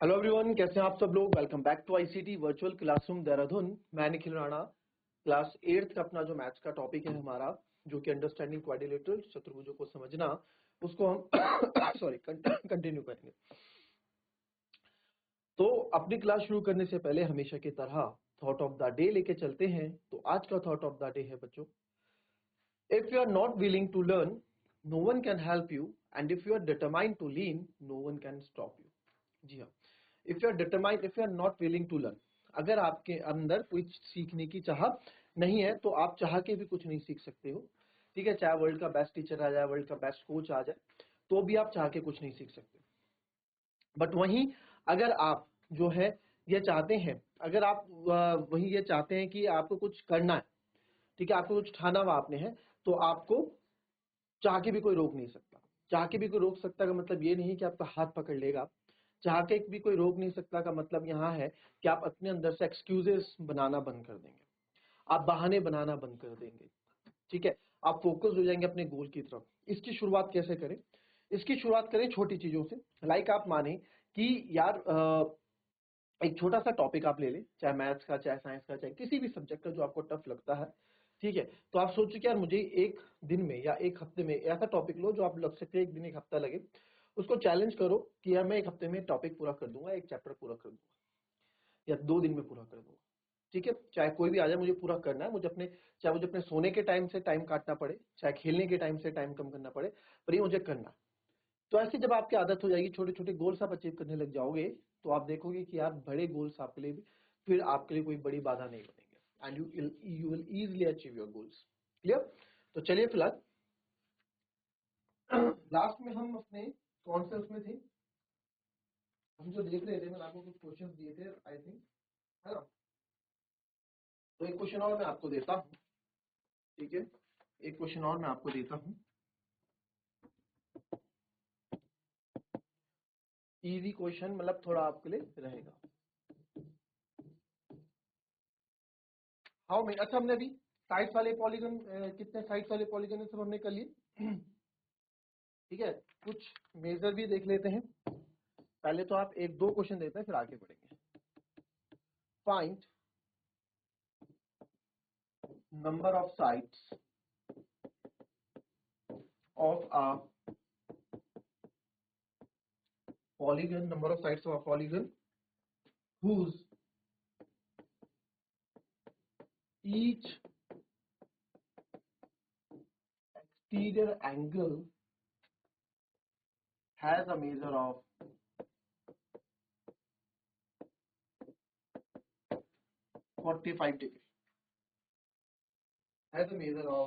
Hello everyone, कैसे हैं आप सब लोग। Welcome back to ICT virtual classroom Dehradun. मैं निखिल राणा। क्लास 8th का अपना जो मैथ्स का टॉपिक है हमारा, जो कि अंडरस्टैंडिंग क्वाड्रिलेटरल, चतुर्भुजों को समझना, उसको हम सॉरी कंटिन्यू करेंगे। तो अपनी क्लास शुरू करने से पहले हमेशा की तरह थॉट ऑफ द डे लेके चलते हैं। तो आज का थॉट ऑफ द डे है बच्चों, if you are not willing to learn, no one can help you, and if you are determined to lean, no one can stop you. जी हाँ, if you are determined, if you are not willing to learn, अगर आपके अंदर कोई सीखने की चाह नहीं है तो आप चाह के भी कुछ नहीं सीख सकते हो। ठीक है, चाहे वर्ल्ड का बेस्ट टीचर आ जाए, वर्ल्ड का बेस्ट कोच आ जाए, तो भी आप चाह के कुछ नहीं सीख सकते। बट वहीं अगर आप जो है ये चाहते हैं, अगर आप वहीं ये चाहते हैं कि आपको कुछ करना है, ठीक है, आपको कुछ ठाना हुआ आपने है, तो आपको चाह के भी कोई रोक नहीं सकता। चाह के भी कोई रोक सकता का मतलब ये नहीं कि आपका हाथ पकड़ लेगा। चाह के भी कोई रोक नहीं सकता का मतलब यहाँ है कि आप अपने अंदर से एक्सक्यूजेस बनाना बंद कर देंगे, आप बहाने बनाना बंद कर देंगे। ठीक है, आप फोकस हो जाएंगे अपने गोल की तरफ। इसकी शुरुआत कैसे करें? इसकी शुरुआत करें छोटी चीजों से। लाइक आप माने कि यार एक छोटा सा टॉपिक आप ले लें, चाहे मैथ्स का, चाहे साइंस का, चाहे किसी भी सब्जेक्ट का जो आपको टफ लगता है। ठीक है, तो आप सोचो कि यार मुझे एक दिन में या एक हफ्ते में ऐसा टॉपिक लो जो आप लग सकते हैं एक दिन एक हफ्ता लगे, उसको चैलेंज करो कि यार मैं एक हफ्ते में टॉपिक पूरा कर दूंगा, एक चैप्टर पूरा कर दूंगा, या 2 दिन में पूरा कर दूंगा। ठीक है, चाहे कोई भी आ जाए, मुझे पूरा करना है। मुझे अपने, चाहे मुझे अपने सोने के टाइम से टाइम काटना पड़े, चाहे खेलने के टाइम से टाइम कम करना पड़े, पर ये मुझे करना है। तो ऐसे जब आपकी आदत हो जाएगी, छोटे छोटे गोल्स आप अचीव करने लग जाओगे, तो आप देखोगे कि यार बड़े गोल्स आपके लिए भी, फिर आपके लिए कोई बड़ी बाधा नहीं बनेंगे, and you will easily achieve your goals. Clear? तो चलिए फिलहाल लास्ट में हम अपने कौन से उसमें थे, हम जो देख रहे थे, मैंने आपको कुछ क्वेश्चंस दिए थे आई थिंक, है ना। तो एक क्वेश्चन और मैं आपको देता हूँ। ठीक है, एक क्वेश्चन और मैं आपको देता हूँ, इजी क्वेश्चन, मतलब थोड़ा आपके लिए रहेगा। हाउ मेनी, अच्छा हमने अभी साइड्स वाले पॉलीगन, कितने साइड्स वाले पॉलीगन सब हमने कर लिए। ठीक है, कुछ मेजर भी देख लेते हैं। पहले तो आप एक दो क्वेश्चन देते हैं, फिर आगे बढ़ेंगे। Find number of sides of a polygon, number of sides of a polygon whose each exterior angle has a measure of 45 degree, has a measure of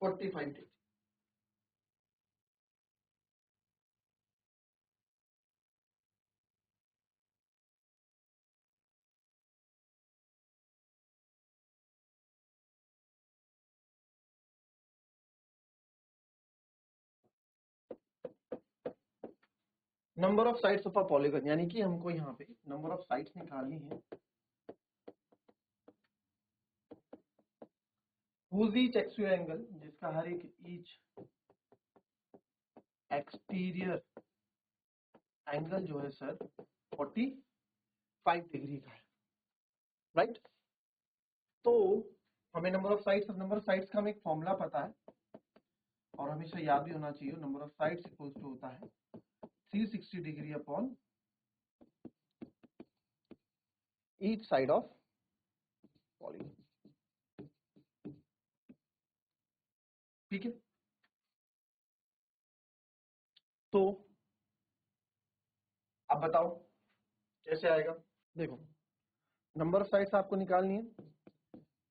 45 degree। Number of sides of a polygon, यानी कि हमको यहाँ पे number of sides निकालनी है। whose each exterior angle, जिसका हर एक each exterior angle जो है सर 45 डिग्री का है, राइट। तो हमें number of sides, number of sides का हमें एक फॉर्मूला पता है और हमेशा याद भी होना चाहिए। Number of sides equals to होता है 360 degree upon each side of polygon. ठीक है, तो अब बताओ कैसे आएगा। देखो, नंबर ऑफ साइड्स आपको निकालनी है,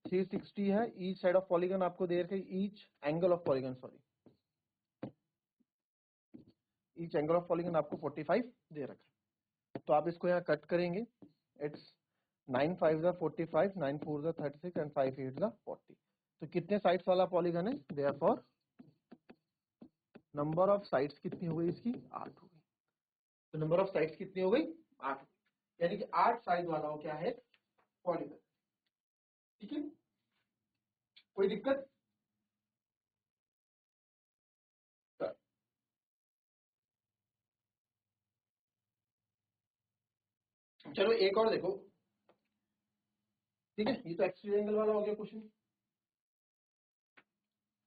360 है, ईच साइड ऑफ पॉलीगन आपको दे रखे, each angle of polygon, sorry, each angle of polygon आपको 45 दे रखा है। तो आप इसको यहाँ कट करेंगे, इट्स 9 5 45, 9 4 36 एंड 5 8 40। तो कितने साइड्स वाला पॉलीगन है? देयरफॉर नंबर ऑफ साइड्स कितनी हो गई इसकी? 8 हो गई। तो नंबर ऑफ साइड्स कितनी हो गई? 8, यानी कि 8 साइड वाला हो क्या है? पॉलीगन। ठीक है, कोई दिक्कत? चलो एक और देखो, ठीक है, ये तो एक्सटीरियर एंगल वाला हो गया क्वेश्चन।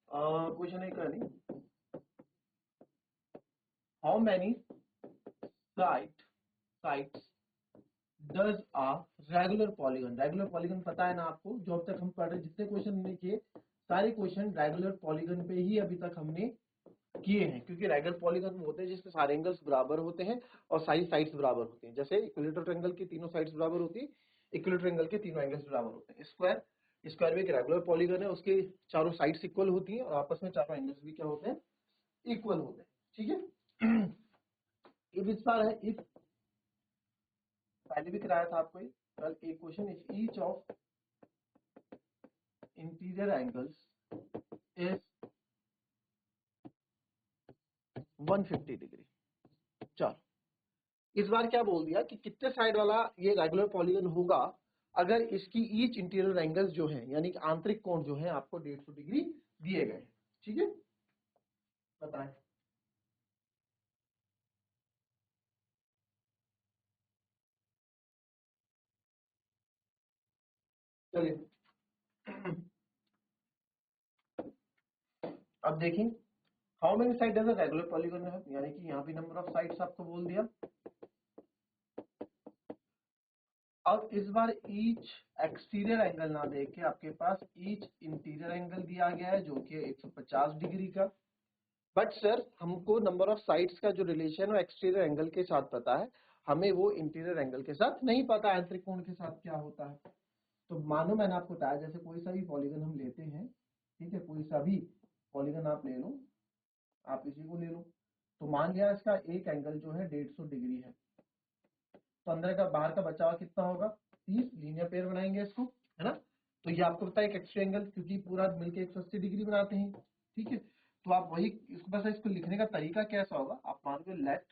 क्वेश्चन एक नहीं, how many sides does a regular polygon, regular polygon पता है ना आपको, जो अब तक हम पढ़ रहे जितने क्वेश्चन हमने किए सारे क्वेश्चन रेगुलर पॉलीगन पे ही अभी तक हमने किए हैं, क्योंकि रेगुलर पॉलीगन वो होते हैं जिसमें सारे एंगल्स बराबर होते हैं और सारी साइड्स बराबर होती हैं। जैसे इक्विलेटरल ट्रायंगल की तीनों साइड्स बराबर होती है, इक्विलेटरल ट्रायंगल के तीनों एंगल्स बराबर होते हैं। स्क्वायर, स्क्वायर में एक रेगुलर पॉलीगन है, उसके चारों साइड्स इक्वल होती हैं और आपस में चारों एंगल्स भी क्या होते हैं, इक्वल होते हैं, ठीक है। इफ इस बार है, इफ पहले भी कराया था आपको कल एक question, if each of interior angles is 150 degree. चलो इस बार क्या बोल दिया कि कितने साइड वाला ये रेगुलर पॉलीगन होगा अगर इसकी ईच इंटीरियर एंगल्स जो है यानी कि आंतरिक कोण जो है आपको 150 डिग्री दिए गए, ठीक है, बताएं। चलिए अब देखें, how many side does a regular polygon है, यानी कि यहाँ भी नंबर ऑफ साइड्स आपको बोल दिया। अब इस बार ईच एक्सटीरियर एंगल ना देख के आपके पास ईच इंटीरियर एंगल दिया गया है जो कि 150 डिग्री का। बट सर हमको नंबर ऑफ साइड्स का जो रिलेशन है एक्सटीरियर एंगल के साथ पता है, हमें वो इंटीरियर एंगल के साथ नहीं पता आंतरिक कोण के साथ क्या होता है। तो मानो मैंने आपको बताया, जैसे कोई सा भी पॉलीगन हम लेते हैं, ठीक है, कोई सा भी पॉलीगन आप ले लो, आप इसी को ले लो, तो मान लिया इसका एक एंगल जो है 150 डिग्री है, तो अंदर का बाहर का बचा हुआ कितना होगा, 30, लीनियर पेयर बनाएंगे इसको, है ना। तो ये आपको पता है एक एक्स्ट्रा एंगल, क्योंकि पूरा मिलके 180 डिग्री बनाते हैं, ठीक है। तो आप वही इसको, बस इसको लिखने का तरीका कैसा होगा, आप मान लो let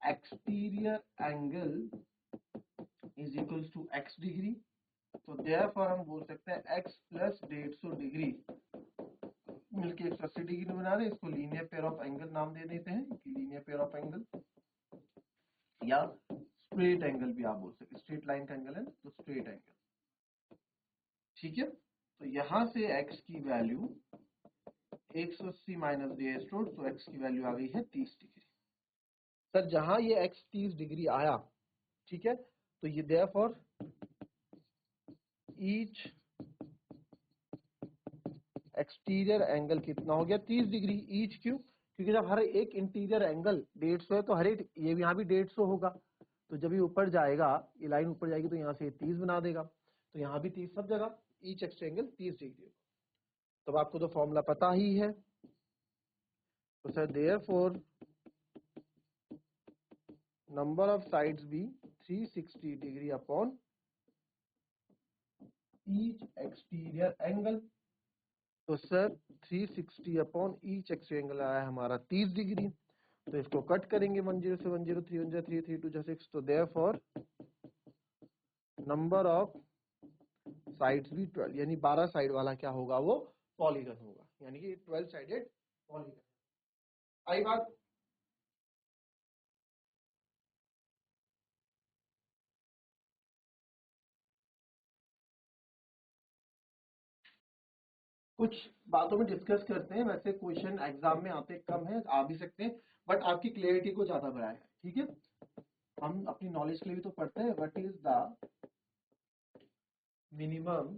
exterior angle is equal to x degree, तो देयरफॉर हम बोल सकते हैं x प्लस 150 डिग्री मिलके 180 डिग्री बना रहे, इसको लीनियर पेयर ऑफ एंगल नाम दे देते हैं कि लीनियर पेयर ऑफ एंगल, या स्ट्रेट एंगल भी आप बोल सकते हैं, स्ट्रेट लाइन का एंगल है ना, तो स्ट्रेट एंगल, ठीक है। तो यहां से x की वैल्यू 180 माइनस डी, तो x की वैल्यू आ गई है 30 डिग्री। सर जहां ये x 30 डिग्री आया, ठीक है, तो ये देयरफॉर ईच एक्सटीरियर एंगल कितना हो गया, 30 डिग्री। ईच क्यों, क्योंकि जब हर एक इंटीरियर एंगल 150 है तो हर एक, ये यहाँ भी 150 होगा, तो जब ये ऊपर जाएगा, ये लाइन ऊपर जाएगी तो यहाँ से 30 बना देगा, तो यहाँ भी 30, सब जगह ईच एक्स एंगल 30 डिग्री होगा। तब आपको तो फॉर्मूला पता ही है, तो sir therefore number of sides भी 360 degree upon each exterior angle. तो sir 360 upon each exterior angle आया हमारा 30 डिग्री, तो इसको कट करेंगे 10 से 10, 3 1 3 3 2 6, तो देयरफॉर नंबर ऑफ साइड्स भी 12, यानी 12 साइड वाला क्या होगा, वो पॉलीगन होगा, यानी कि 12 साइडेड पॉलीगन। आई बात। कुछ बातों में डिस्कस करते हैं, वैसे क्वेश्चन एग्जाम में आते कम है, आ भी सकते हैं, बट आपकी क्लियरिटी को ज्यादा बढ़ाया है, ठीक है। हम अपनी नॉलेज के लिए भी तो पढ़ते हैं, what is the minimum,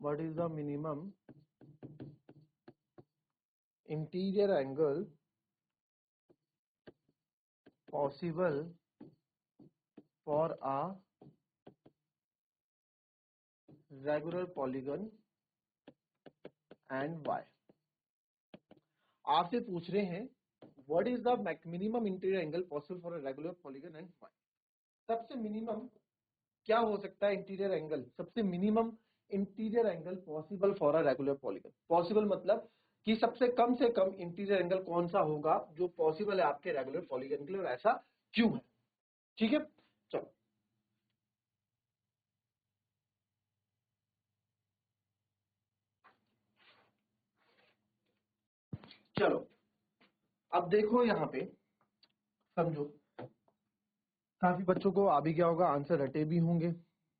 what is the minimum interior angle possible for a regular polygon and why. आपसे पूछ रहे हैं what is the minimum interior angle possible for a regular polygon and why. सबसे मिनिमम क्या हो सकता है interior angle, सबसे minimum interior angle possible for a regular polygon. Possible मतलब कि सबसे कम से कम इंटीरियर एंगल कौन सा होगा जो पॉसिबल है आपके रेगुलर पॉलीगन के लिए, और ऐसा क्यों है, ठीक है। चलो चलो अब देखो यहाँ पे, समझो, काफी बच्चों को आ भी गया होगा, आंसर रटे भी होंगे,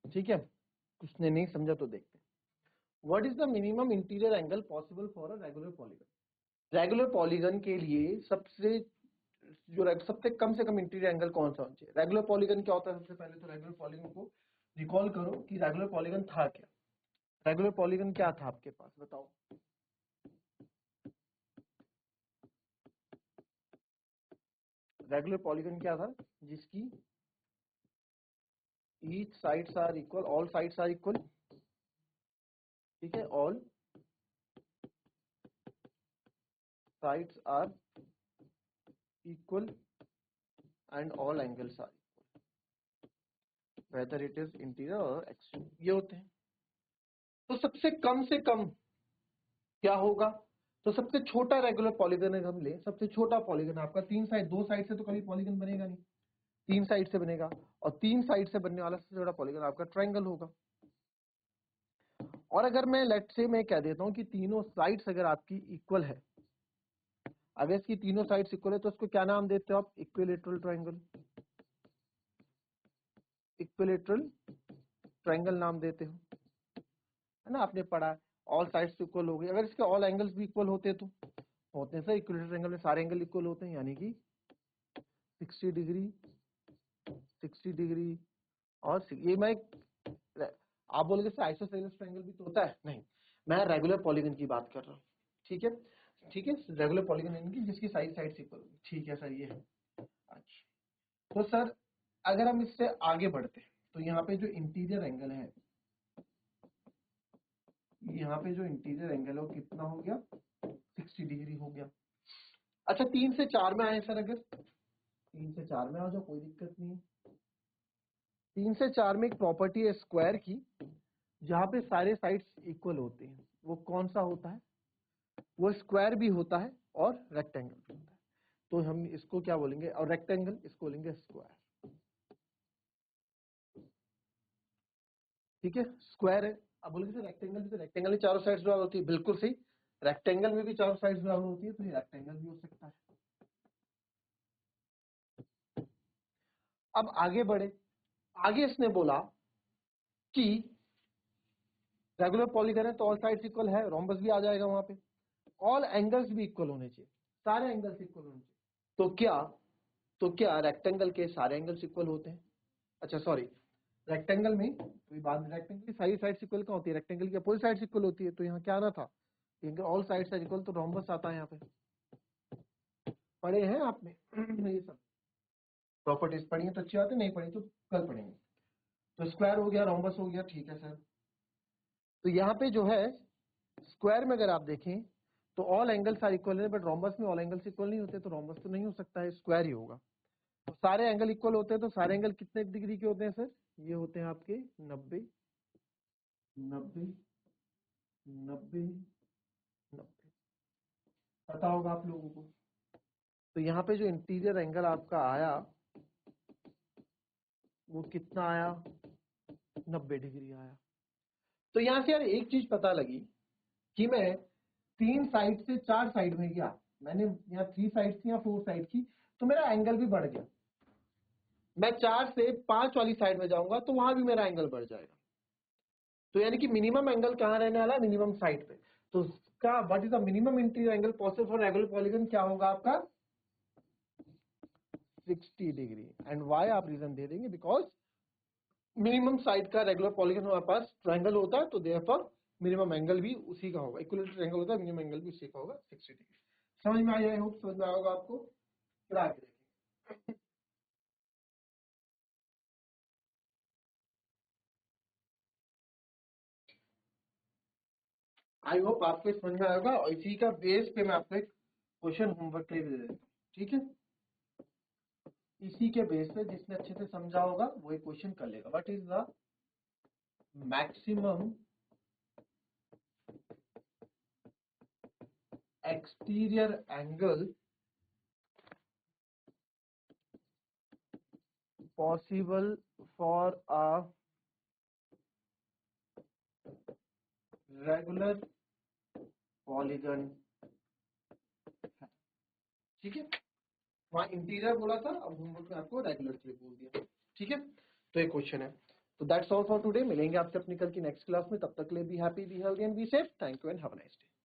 ठीक है। कुछ ने नहीं समझा तो देखते हैं। What is the minimum interior angle possible for a regular polygon. Regular polygon के लिए सबसे कम से कम इंटीरियर एंगल कौन सा होना चाहिए। रेगुलर पॉलीगन क्या होता है, सबसे पहले तो रेगुलर पॉलीगन को रिकॉल करो कि रेगुलर पॉलीगन था क्या। रेगुलर पॉलीगन क्या था आपके पास, बताओ। रेगुलर पॉलीगन क्या था, जिसकी each sides are equal, all sides are equal, ठीक है, all sides are equal and all angles are whether it is interior और एक्सटीरियर, ये होते हैं। तो सबसे कम से कम क्या होगा, तो सबसे छोटा रेगुलर पॉलीगन अगर हम ले, सबसे छोटा पॉलीगन आपका तीन साइड, दो साइड से तो कभी पॉलीगन बनेगा नहीं, तीन साइड से बनेगा, और तीन साइड से बनने वाला सबसे छोटा पॉलीगन आपका ट्रायंगल होगा। और अगर मैं लेट से मैं कह देता हूं कि तीनों साइड्स अगर आपकी इक्वल है, अगर इसकी तीनों साइड्स इक्वल है तो उसको क्या नाम देते हो आप, इक्विलेटरल ट्रायंगल, इक्विलेटरल ट्रायंगल नाम देते हो, है ना, आपने पढ़ा है। ऑल साइड्स इक्वल हो गई, अगर इसके ऑल एंगल्स भी इक्वल होते तो होते हैं सर, इक्विलेटरल ट्रायंगल में सारे एंगल इक्वल होते हैं, यानी कि 60 डिग्री 60 डिग्री और ये मैं, आप बोलोगे सर आइसोसेलेस ट्रायंगल भी तो होता है, नहीं, मैं रेगुलर पॉलीगन की बात कर रहा हूँ, ठीक है, ठीक है, रेगुलर पॉलीगन यानी कि जिसकी साइड इक्वल होगी, ठीक है सर, ये है। अच्छा, तो सर अगर हम इससे आगे बढ़ते हैं तो यहाँ पे जो इंटीरियर एंगल है, यहाँ पे जो इंटीरियर एंगल है वो कितना हो गया, 60 डिग्री हो गया। अच्छा, 3 से 4 में आए सर, अगर 3 से 4 में आ जाओ, कोई दिक्कत नहीं है। 3 से 4 में एक प्रॉपर्टी है स्क्वायर की, जहां पे सारे साइड्स इक्वल होते हैं, वो कौन सा होता है, वो स्क्वायर भी होता है और रेक्टेंगल भी होता है। तो हम इसको क्या बोलेंगे, और रेक्टेंगल इसको बोलेंगे स्क्वायर, ठीक है, स्क्वायर है। अब बोलेंगे सर रेक्टेंगल भी, तो रेक्टेंगल में चारों साइड्स बराबर होती है, बिल्कुल सही, रेक्टेंगल में भी चारों साइड्स बराबर होती है, तो ये रेक्टेंगल भी हो सकता है। अब आगे बढ़े, आगे इसने बोला कि रेगुलर पॉलीगन है तो ऑल साइड्स इक्वल है, रोम्बस भी आ जाएगा वहां पे, ऑल एंगल्स भी इक्वल होने चाहिए, सारे एंगल्स इक्वल होने चाहिए। तो क्या रेक्टेंगल के सारे एंगल्स इक्वल होते हैं, अच्छा सॉरी, रेक्टेंगल में कोई बात नहीं, रेक्टेंगल की सारी साइड्स इक्वल कहाँ होती है, रेक्टेंगल की अपोजिट साइड्स इक्वल होती है, तो यहाँ क्या आना था, ऑल साइड्स आर इक्वल, तो रोम्बस आता है यहाँ पे, पढ़े हैं आपने ये सब प्रॉपर्टीज पढ़ी है तो अच्छी बात है, नहीं पढ़ी तो कल पढ़ेंगे। तो स्क्वायर हो गया, रोम्बस हो गया, ठीक है सर। तो यहाँ पे जो है स्क्वायर में अगर आप देखें तो ऑल एंगल्स आर इक्वल है, बट रोम्बस में ऑल एंगल्स इक्वल नहीं होते, तो रोम्बस तो नहीं हो सकता है, स्क्वायर ही होगा। तो सारे एंगल इक्वल होते हैं, तो सारे एंगल कितने डिग्री के होते हैं सर, ये होते हैं आपके 90 90 90 90, पता होगा आप लोगों को। तो यहाँ पे जो इंटीरियर एंगल आपका आया वो कितना आया, 90 डिग्री आया। तो यहाँ से यार एक चीज पता लगी कि मैं 3 साइड से 4 साइड में गया, मैंने यहाँ 3 साइड थी या 4 साइड की, तो मेरा एंगल भी बढ़ गया। मैं 4 से 5 वाली साइड में जाऊंगा तो वहां भी मेरा एंगल बढ़ जाएगा। तो यानी कि मिनिमम एंगल कहाँ रहने वाला है, मिनिमम साइड पे। तो उसका what is the minimum interior angle possible for regular polygon, क्या होगा आपका 60 डिग्री। एंड वाई आप रीजन दे देंगे, बिकॉज मिनिमम साइड का रेगुलर पॉलीगन हमारे पास ट्रायंगल होता है, तो देयरफॉर मिनिमम एंगल भी उसी का होगा, इक्विलेटरल ट्रायंगल होता है, मिनिमम एंगल भी उसी का होगा 60 डिग्री। समझ में आया, आई होप समझ में आया होगा आपको। फिर आगे देखेंगे, आई होप आपको समझ में आएगा, और इसी का बेस पे मैं आपको एक क्वेश्चन होमवर्क के लिए दे देता हूँ, ठीक है। इसी के बेस पे जिसने अच्छे से समझा होगा वो एक क्वेश्चन कर लेगा। What is the maximum exterior angle possible for a regular polygon, ठीक है। वहाँ इंटीरियर बोला था, अब होमवर्क में आपको रेगुलर के लिए बोल दिया। ठीक है, तो एक क्वेश्चन है। तो दैट्स ऑल फॉर टुडे। मिलेंगे आपसे अपनी कल की नेक्स्ट क्लास में, तब तक के लिए be happy, be healthy and be safe. Thank you and have a nice day.